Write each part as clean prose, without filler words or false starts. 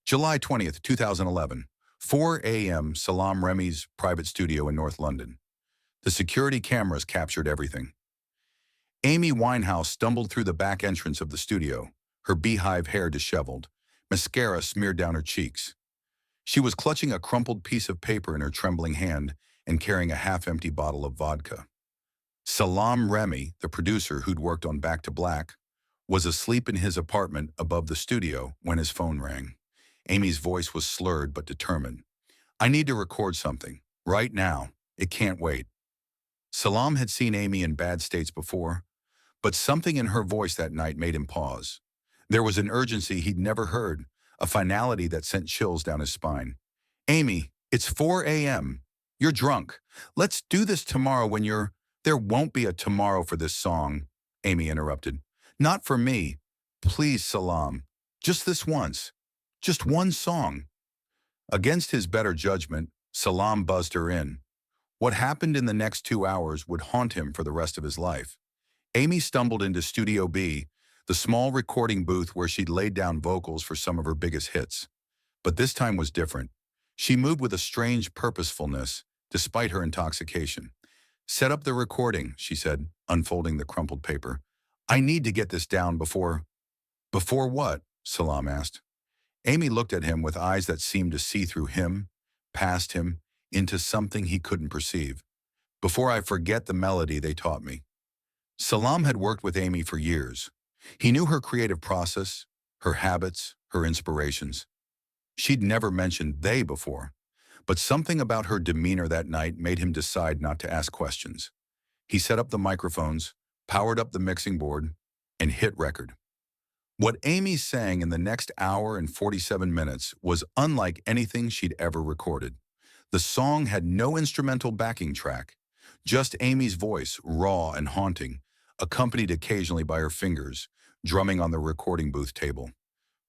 July 20th, 2011, 4 a.m. Salam Remy's private studio in North London. The security cameras captured everything. Amy Winehouse stumbled through the back entrance of the studio, her beehive hair disheveled, mascara smeared down her cheeks. She was clutching a crumpled piece of paper in her trembling hand and carrying a half-empty bottle of vodka. Salam Remy, the producer who'd worked on Back to Black, was asleep in his apartment above the studio when his phone rang. Amy's voice was slurred but determined. "I need to record something. Right now. It can't wait." Salam had seen Amy in bad states before, but something in her voice that night made him pause. There was an urgency he'd never heard, a finality that sent chills down his spine. "Amy, it's 4 a.m. You're drunk. Let's do this tomorrow when you're—" "There won't be a tomorrow for this song," Amy interrupted. "Not for me. Please, Salam. Just this once. Just one song." Against his better judgment, Salam buzzed her in. What happened in the next 2 hours would haunt him for the rest of his life. Amy stumbled into Studio B, the small recording booth where she'd laid down vocals for some of her biggest hits. But this time was different. She moved with a strange purposefulness, despite her intoxication. "Set up the recording," she said, unfolding the crumpled paper. "I need to get this down before—" "Before what?" Salam asked. Amy looked at him with eyes that seemed to see through him, past him, into something he couldn't perceive. "Before I forget the melody they taught me." Salam had worked with Amy for years. He knew her creative process, her habits, her inspirations. She'd never mentioned "they" before, but something about her demeanor that night made him decide not to ask questions. He set up the microphones, powered up the mixing board, and hit record. What Amy sang in the next hour and 47 minutes was unlike anything she'd ever recorded. The song had no instrumental backing track, just Amy's voice, raw and haunting, accompanied occasionally by her fingers, drumming on the recording booth table.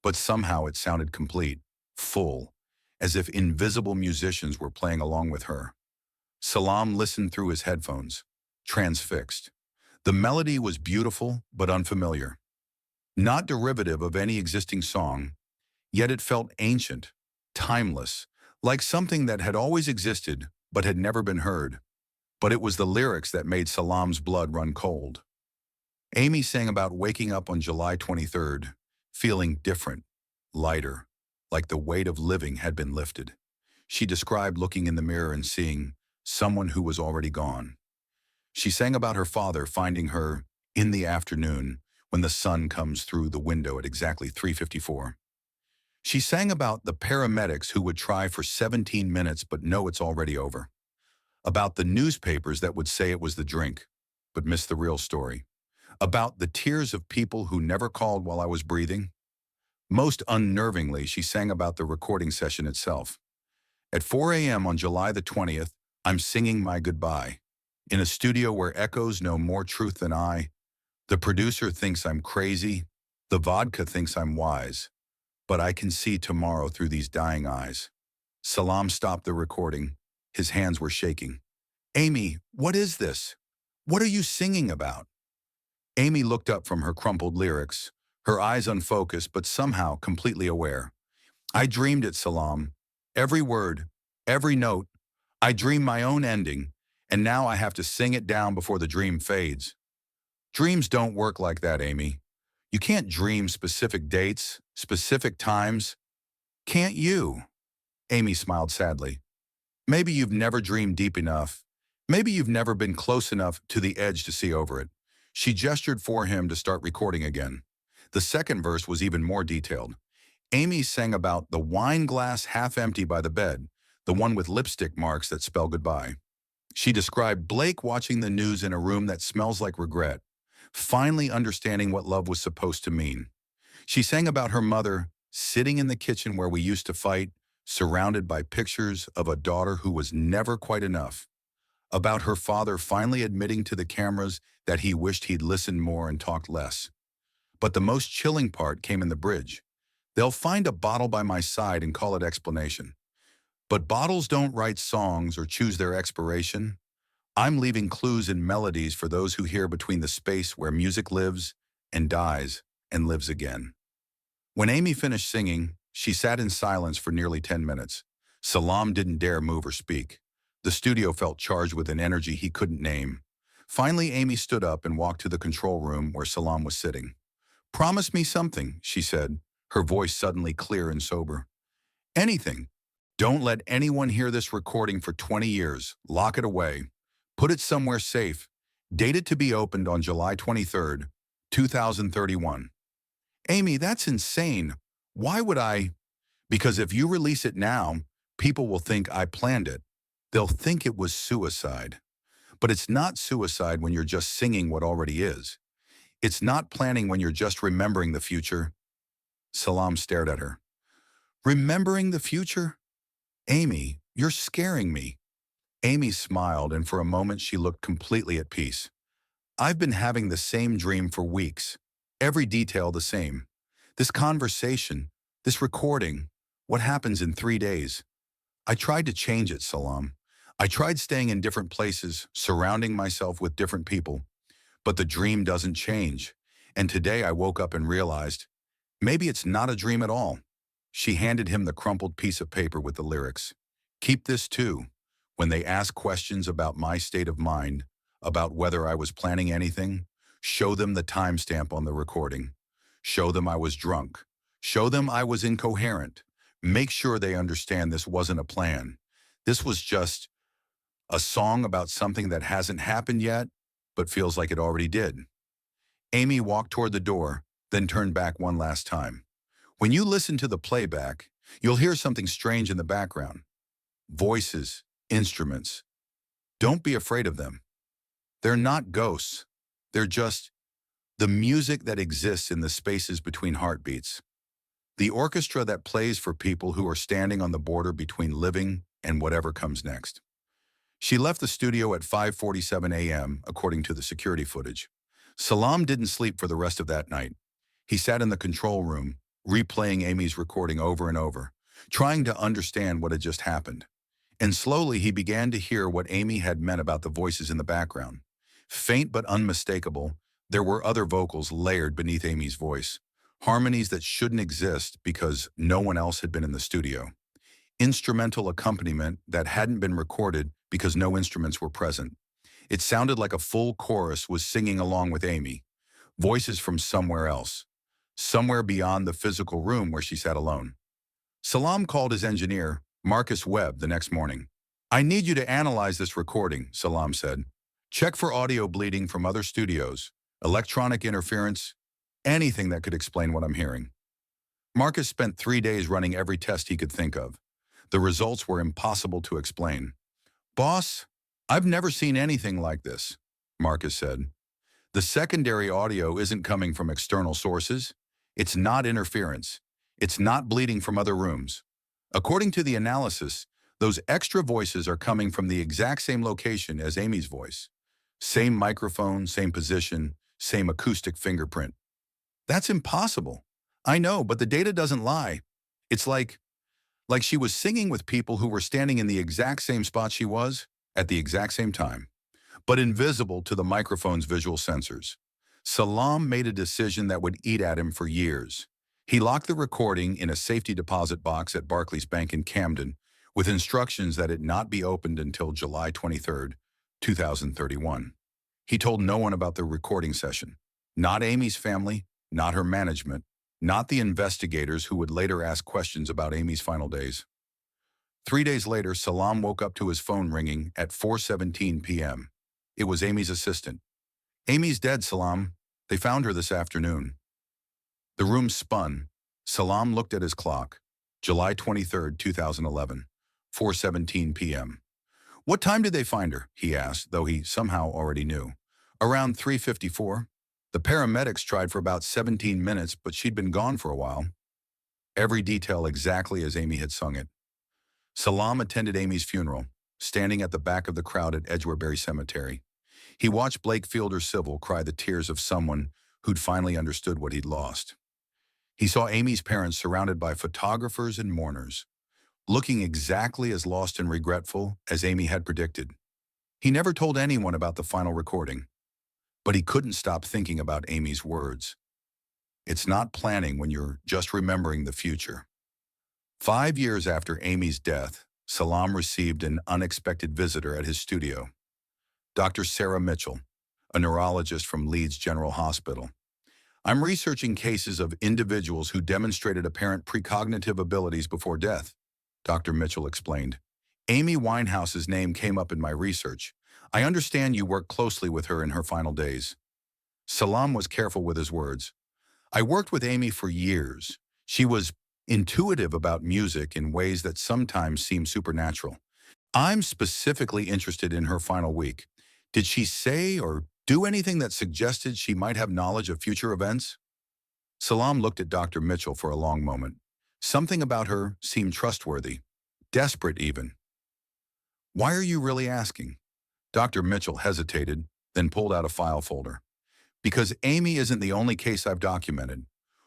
But somehow it sounded complete, full, as if invisible musicians were playing along with her. Salam listened through his headphones, transfixed. The melody was beautiful but unfamiliar. Not derivative of any existing song, yet it felt ancient, timeless, like something that had always existed but had never been heard. But it was the lyrics that made Salam's blood run cold. Amy sang about waking up on July 23rd, feeling different, lighter, like the weight of living had been lifted. She described looking in the mirror and seeing someone who was already gone. She sang about her father finding her in the afternoon when the sun comes through the window at exactly 3:54. She sang about the paramedics who would try for 17 minutes but know it's already over. About the newspapers that would say it was the drink, but miss the real story. About the tears of people who never called while I was breathing. Most unnervingly, she sang about the recording session itself. At 4 a.m. on July the 20th, I'm singing my goodbye. In a studio where echoes know more truth than I. The producer thinks I'm crazy. The vodka thinks I'm wise. But I can see tomorrow through these dying eyes. Salam stopped the recording. His hands were shaking. "Amy, what is this? What are you singing about?" Amy looked up from her crumpled lyrics, her eyes unfocused but somehow completely aware. "I dreamed it, Salam. Every word, every note. I dreamed my own ending, and now I have to sing it down before the dream fades." "Dreams don't work like that, Amy. You can't dream specific dates, specific times. Can't you?" Amy smiled sadly. "Maybe you've never dreamed deep enough. Maybe you've never been close enough to the edge to see over it." She gestured for him to start recording again. The second verse was even more detailed. Amy sang about the wine glass half empty by the bed, the one with lipstick marks that spell goodbye. She described Blake watching the news in a room that smells like regret, finally understanding what love was supposed to mean. She sang about her mother sitting in the kitchen where we used to fight, surrounded by pictures of a daughter who was never quite enough. About her father finally admitting to the cameras that he wished he'd listened more and talked less. But the most chilling part came in the bridge. "They'll find a bottle by my side and call it explanation. But bottles don't write songs or choose their expiration. I'm leaving clues and melodies for those who hear between the space where music lives and dies and lives again." When Amy finished singing, She sat in silence for nearly 10 minutes. Salam didn't dare move or speak. The studio felt charged with an energy he couldn't name. Finally, Amy stood up and walked to the control room where Salam was sitting. "Promise me something," she said, her voice suddenly clear and sober. "Anything. Don't let anyone hear this recording for 20 years. Lock it away. Put it somewhere safe. Date it to be opened on July 23rd, 2031. "Amy, that's insane. Why would I? Because if you release it now, people will think I planned it. They'll think it was suicide. But it's not suicide when you're just singing what already is. It's not planning when you're just remembering the future." Salam stared at her. "Remembering the future? Amy, you're scaring me." Amy smiled, and for a moment she looked completely at peace. "I've been having the same dream for weeks. Every detail the same. This conversation, this recording, what happens in 3 days. I tried to change it, Salam. I tried staying in different places, surrounding myself with different people. But the dream doesn't change. And today I woke up and realized, maybe it's not a dream at all." She handed him the crumpled piece of paper with the lyrics. "Keep this too. When they ask questions about my state of mind, about whether I was planning anything, show them the timestamp on the recording. Show them I was drunk. Show them I was incoherent. Make sure they understand this wasn't a plan. This was just a song about something that hasn't happened yet, but feels like it already did." Amy walked toward the door, then turned back one last time. "When you listen to the playback, you'll hear something strange in the background. Voices, instruments. Don't be afraid of them. They're not ghosts. They're just the music that exists in the spaces between heartbeats. The orchestra that plays for people who are standing on the border between living and whatever comes next." She left the studio at 5:47 a.m., according to the security footage. Salam didn't sleep for the rest of that night. He sat in the control room, replaying Amy's recording over and over, trying to understand what had just happened. And slowly he began to hear what Amy had meant about the voices in the background. Faint but unmistakable, there were other vocals layered beneath Amy's voice, harmonies that shouldn't exist because no one else had been in the studio. Instrumental accompaniment that hadn't been recorded because no instruments were present. It sounded like a full chorus was singing along with Amy, voices from somewhere else, somewhere beyond the physical room where she sat alone. Salam called his engineer, Marcus Webb, the next morning. "I need you to analyze this recording," Salam said. "Check for audio bleeding from other studios, electronic interference, anything that could explain what I'm hearing." Marcus spent 3 days running every test he could think of. The results were impossible to explain. "Boss, I've never seen anything like this," Marcus said. "The secondary audio isn't coming from external sources. It's not interference. It's not bleeding from other rooms. According to the analysis, those extra voices are coming from the exact same location as Amy's voice. Same microphone, same position, same acoustic fingerprint." "That's impossible." "I know, but the data doesn't lie. It's like she was singing with people who were standing in the exact same spot she was, at the exact same time, but invisible to the microphone's visual sensors." Salam made a decision that would eat at him for years. He locked the recording in a safety deposit box at Barclays Bank in Camden, with instructions that it not be opened until July 23rd, 2031. He told no one about the recording session. Not Amy's family, not her management, not the investigators who would later ask questions about Amy's final days. 3 days later, Salam woke up to his phone ringing at 4:17 p.m. It was Amy's assistant. "Amy's dead, Salam. They found her this afternoon." The room spun. Salam looked at his clock. July 23rd, 2011, 4:17 p.m. "What time did they find her?" he asked, though he somehow already knew. "Around 3:54. The paramedics tried for about 17 minutes, but she'd been gone for a while." Every detail exactly as Amy had sung it. Salam attended Amy's funeral, standing at the back of the crowd at Edgewarebury Cemetery. He watched Blake Fielder Civil cry the tears of someone who'd finally understood what he'd lost. He saw Amy's parents surrounded by photographers and mourners, looking exactly as lost and regretful as Amy had predicted. He never told anyone about the final recording, but he couldn't stop thinking about Amy's words. "It's not planning when you're just remembering the future." 5 years after Amy's death, Salam received an unexpected visitor at his studio. Dr. Sarah Mitchell, a neurologist from Leeds General Hospital. I'm researching cases of individuals who demonstrated apparent precognitive abilities before death, Dr. Mitchell explained. Amy Winehouse's name came up in my research. I understand you worked closely with her in her final days. Salam was careful with his words. I worked with Amy for years. She was intuitive about music in ways that sometimes seem supernatural. I'm specifically interested in her final week. Did she say or do anything that suggested she might have knowledge of future events? Salam looked at Dr. Mitchell for a long moment. Something about her seemed trustworthy, desperate even. Why are you really asking? Dr. Mitchell hesitated, then pulled out a file folder. Because Amy isn't the only case I've documented.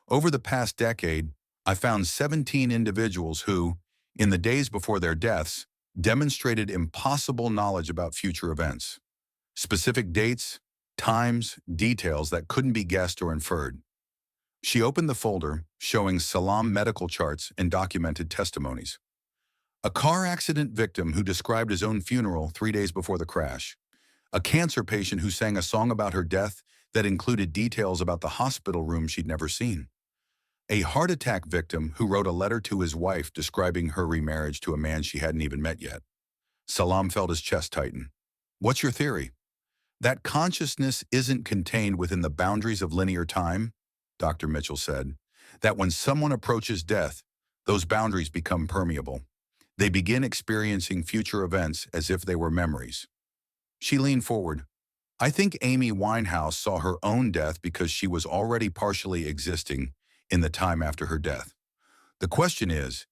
Over the past decade, I found 17 individuals who, in the days before their deaths, demonstrated impossible knowledge about future events. Specific dates, times, details that couldn't be guessed or inferred. She opened the folder, showing Salam medical charts and documented testimonies. A car accident victim who described his own funeral 3 days before the crash. A cancer patient who sang a song about her death that included details about the hospital room she'd never seen. A heart attack victim who wrote a letter to his wife describing her remarriage to a man she hadn't even met yet. Salam felt his chest tighten. What's your theory? That consciousness isn't contained within the boundaries of linear time, Dr. Mitchell said. That when someone approaches death, those boundaries become permeable. They begin experiencing future events as if they were memories. She leaned forward. I think Amy Winehouse saw her own death because she was already partially existing in the time after her death. The question is,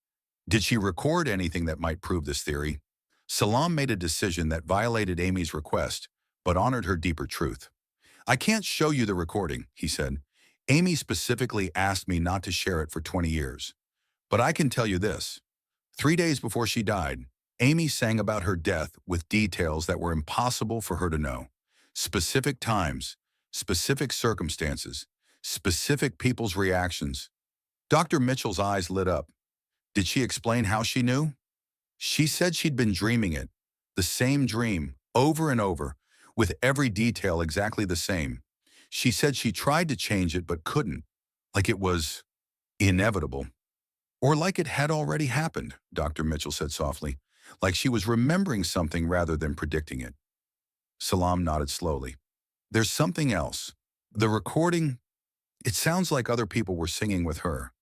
did she record anything that might prove this theory? Salam made a decision that violated Amy's request, but honored her deeper truth. I can't show you the recording, he said. Amy specifically asked me not to share it for 20 years. But I can tell you this. 3 days before she died, Amy sang about her death with details that were impossible for her to know. Specific times, specific circumstances, specific people's reactions. Dr. Mitchell's eyes lit up. Did she explain how she knew? She said she'd been dreaming it, the same dream, over and over, with every detail exactly the same. She said she tried to change it but couldn't, like it was inevitable. Or like it had already happened, Dr. Mitchell said softly, like she was remembering something rather than predicting it. Salam nodded slowly. There's something else. The recording, it sounds like other people were singing with her.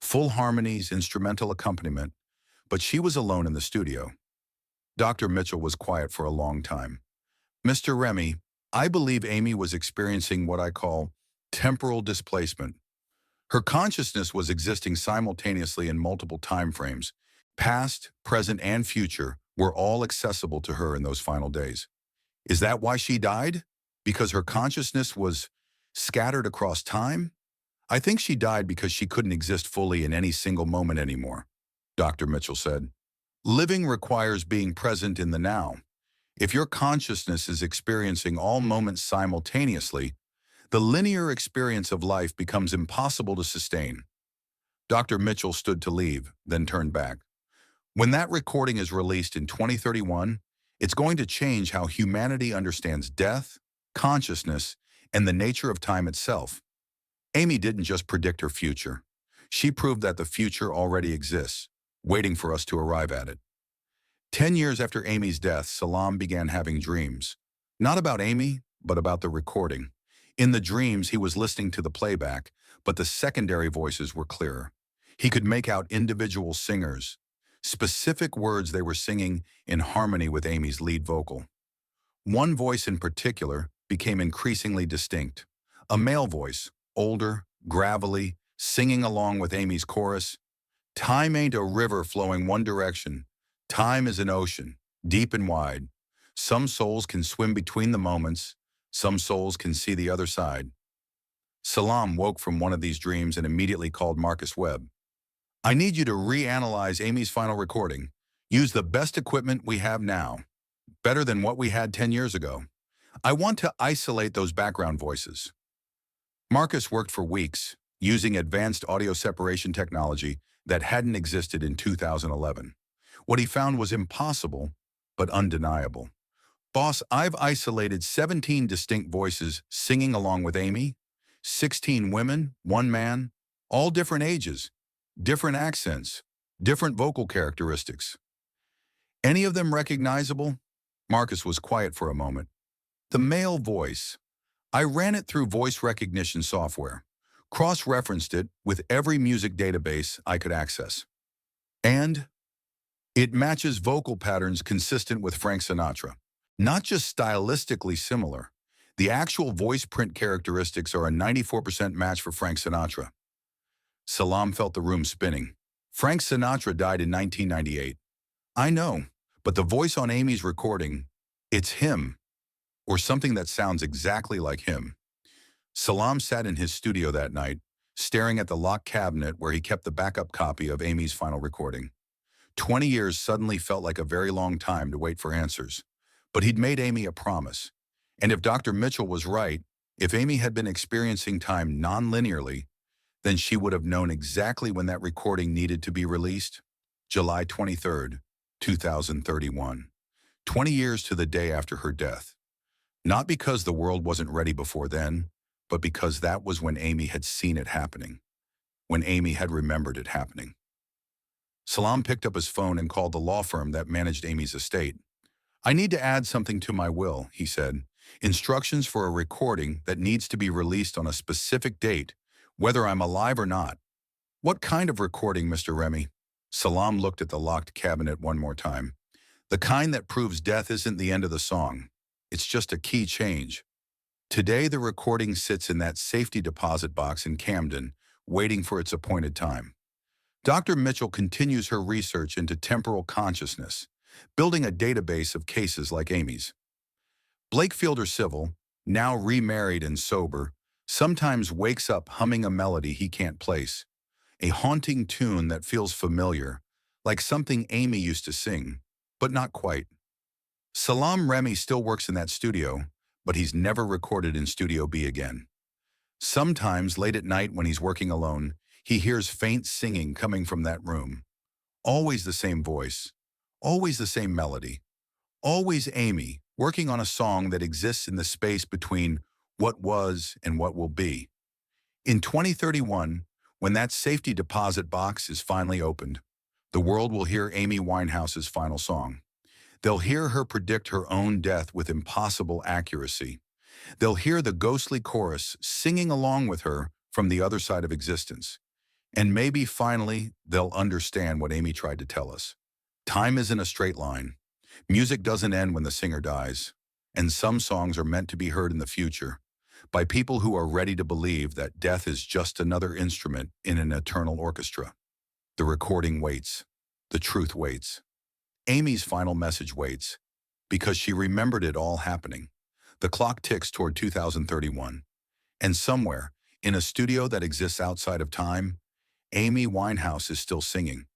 Full harmonies, instrumental accompaniment, but she was alone in the studio. Dr. Mitchell was quiet for a long time. Mr. Remy, I believe Amy was experiencing what I call temporal displacement. Her consciousness was existing simultaneously in multiple time frames. Past, present, and future were all accessible to her in those final days. Is that why she died? Because her consciousness was scattered across time? I think she died because she couldn't exist fully in any single moment anymore, Dr. Mitchell said. Living requires being present in the now. If your consciousness is experiencing all moments simultaneously, the linear experience of life becomes impossible to sustain. Dr. Mitchell stood to leave, then turned back. When that recording is released in 2031, it's going to change how humanity understands death, consciousness, and the nature of time itself. Amy didn't just predict her future. She proved that the future already exists, waiting for us to arrive at it. 10 years after Amy's death, Salam began having dreams. Not about Amy, but about the recording. In the dreams, he was listening to the playback, but the secondary voices were clearer. He could make out individual singers, specific words they were singing in harmony with Amy's lead vocal. One voice in particular became increasingly distinct. A male voice, older, gravelly, singing along with Amy's chorus. Time ain't a river flowing one direction. Time is an ocean, deep and wide. Some souls can swim between the moments. Some souls can see the other side. Salam woke from one of these dreams and immediately called Marcus Webb. I need you to reanalyze Amy's final recording. Use the best equipment we have now, better than what we had 10 years ago. I want to isolate those background voices. Marcus worked for weeks, using advanced audio separation technology, that hadn't existed in 2011. What he found was impossible, but undeniable. Boss, I've isolated 17 distinct voices singing along with Amy, 16 women, one man, all different ages, different accents, different vocal characteristics. Any of them recognizable? Marcus was quiet for a moment. The male voice. I ran it through voice recognition software, cross-referenced it with every music database I could access. And it matches vocal patterns consistent with Frank Sinatra. Not just stylistically similar. The actual voice print characteristics are a 94% match for Frank Sinatra. Salam felt the room spinning. Frank Sinatra died in 1998. I know, but the voice on Amy's recording, it's him, or something that sounds exactly like him. Salam sat in his studio that night, staring at the locked cabinet where he kept the backup copy of Amy's final recording. 20 years suddenly felt like a very long time to wait for answers. But he'd made Amy a promise. And if Dr. Mitchell was right, if Amy had been experiencing time non-linearly, then she would have known exactly when that recording needed to be released. July 23rd, 2031. 20 years to the day after her death. Not because the world wasn't ready before then, but because that was when Amy had seen it happening. When Amy had remembered it happening. Salam picked up his phone and called the law firm that managed Amy's estate. I need to add something to my will, he said. Instructions for a recording that needs to be released on a specific date, whether I'm alive or not. What kind of recording, Mr. Remy? Salam looked at the locked cabinet one more time. The kind that proves death isn't the end of the song. It's just a key change. Today, the recording sits in that safety deposit box in Camden, waiting for its appointed time. Dr. Mitchell continues her research into temporal consciousness, building a database of cases like Amy's. Blake Fielder Civil, now remarried and sober, sometimes wakes up humming a melody he can't place, a haunting tune that feels familiar, like something Amy used to sing, but not quite. Salam Remy still works in that studio, but he's never recorded in Studio B again. Sometimes, late at night when he's working alone, he hears faint singing coming from that room. Always the same voice. Always the same melody. Always Amy, working on a song that exists in the space between what was and what will be. In 2031, when that safety deposit box is finally opened, the world will hear Amy Winehouse's final song. They'll hear her predict her own death with impossible accuracy. They'll hear the ghostly chorus singing along with her from the other side of existence. And maybe finally, they'll understand what Amy tried to tell us. Time isn't a straight line. Music doesn't end when the singer dies. And some songs are meant to be heard in the future by people who are ready to believe that death is just another instrument in an eternal orchestra. The recording waits. The truth waits. Amy's final message waits because she remembered it all happening. The clock ticks toward 2031. And somewhere, in a studio that exists outside of time, Amy Winehouse is still singing.